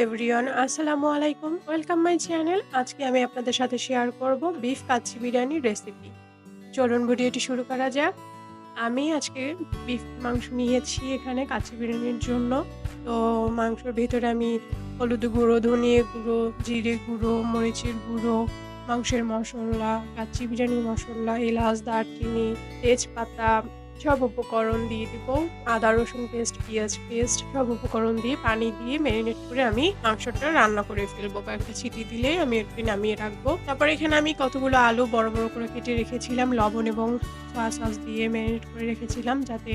Everyone, আসসালামু আলাইকুম। Welcome my channel. আজকে আমি আপনাদের সাথে শেয়ার করব বিফ কাচ্চি বিরিয়ানির রেসিপি। চলুন ভিডিওটি শুরু করা যাক। আমি আজকে বিফ মাংস নিয়েছি এখানে কাচ্চি বিরিয়ানির জন্য। তো মাংসের ভেতরে আমি হলুদ গুঁড়ো, ধনিয়া গুঁড়ো, জিরে গুঁড়ো, মরিচের গুঁড়ো, মাংসের মশলা, কাচ্চি বিরিয়ানির মশলা, এলাচ, দারচিনি, তেজপাতা সব উপকরণ দিয়ে দিব। আদা রসুন পেস্ট, পেঁয়াজ পেস্ট সব উপকরণ দিয়ে পানি দিয়ে ম্যারিনেট করে আমি মাংসটা রান্না করে ফেলবো। কয়েকটা সিটি দিলে আমি একটু নামিয়ে রাখবো। তারপর এখানে আমি কতগুলো আলু বড় বড় করে কেটে রেখেছিলাম, লবণ এবং সয়া সস দিয়ে ম্যারিনেট করে রেখেছিলাম যাতে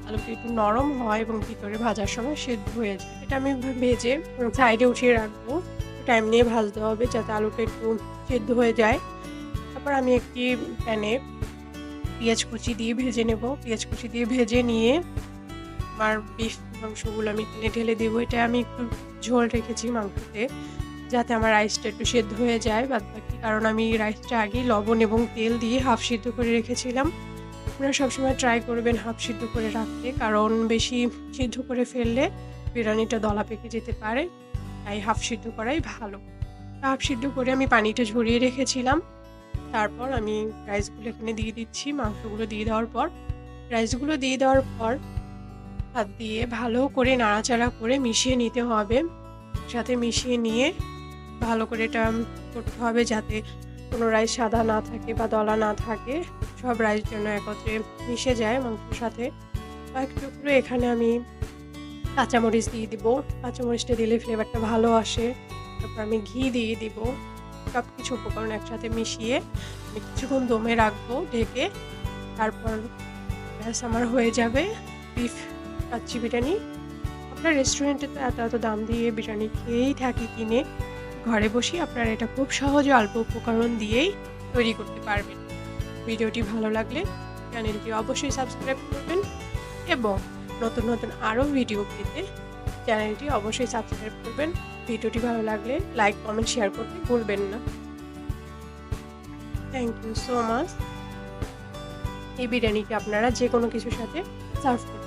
আলুটা একটু নরম হয় এবং ভিতরে ভাজার সময় সেদ্ধ হয়ে যায়। এটা আমি ভেজে সাইডে উঠিয়ে রাখবো। টাইম নিয়ে ভাজতে হবে যাতে আলুটা একটু সেদ্ধ হয়ে যায়। তারপর আমি একটি প্যানে পেঁয়াজ কুচি দিয়ে ভেজে নেব। পেঁয়াজ কুচি দিয়ে ভেজে নিয়ে আমার বিফ মাংসগুলো আমি ঢেলে দেবো। এটা আমি একটু ঝোল রেখেছি মাংসতে যাতে আমার রাইসটা একটু সেদ্ধ হয়ে যায় বাদবাকি, কারণ আমি রাইসটা আগেই লবণ এবং তেল দিয়ে হাফ সিদ্ধ করে রেখেছিলাম। আপনারা সবসময় ট্রাই করবেন হাফ সিদ্ধ করে রাখতে, কারণ বেশি সিদ্ধ করে ফেললে বিরিয়ানিটা দলা পেকে যেতে পারে, তাই হাফ সিদ্ধ করাই ভালো। হাফ সিদ্ধ করে আমি পানিটা ঝরিয়ে রেখেছিলাম। তারপর আমি রাইসগুলো এখানে দিয়ে দিচ্ছি। মাংসগুলো দিয়ে দেওয়ার পর রাইসগুলো দিয়ে দেওয়ার পর হাত দিয়ে ভালো করে নাড়াচাড়া করে মিশিয়ে নিতে হবে। সাথে মিশিয়ে নিয়ে ভালো করে এটা করতে হবে যাতে কোনো রাইস সাদা না থাকে বা দলা না থাকে, সব রাইস যেন একত্রে মিশে যায় মাংসের সাথে। কয়েক টুকরো এখানে আমি কাঁচামরিচ দিয়ে দিব। কাঁচামরিচটা দিলে ফ্লেভারটা ভালো আসে। তারপর আমি ঘি দিয়ে দিব। সব কিছু উপকরণ একসাথে মিশিয়ে আমি কিছুক্ষণ দমে রাখবো ঢেকে। তারপর ব্যাস আমার হয়ে যাবে বিফ কাচ্চি বিরিয়ানি। আপনার রেস্টুরেন্টে তো এত দাম দিয়ে বিরিয়ানি খেয়েই থাকি কিনে, ঘরে বসে আপনারা এটা খুব সহজে অল্প উপকরণ দিয়েই তৈরি করতে পারবেন। ভিডিওটি ভালো লাগলে চ্যানেলটি অবশ্যই সাবস্ক্রাইব করবেন এবং নতুন নতুন আরও ভিডিও পেতে চ্যানেলটি অবশ্যই সাবস্ক্রাইব করবেন। ভিডিওটি ভালো লাগলে লাইক, কমেন্ট, শেয়ার করতে ভুলবেন না। Thank you so much. এই বিরিয়ানিটি আপনারা যে কোনো কিছুর সাথে সার্ভ করতে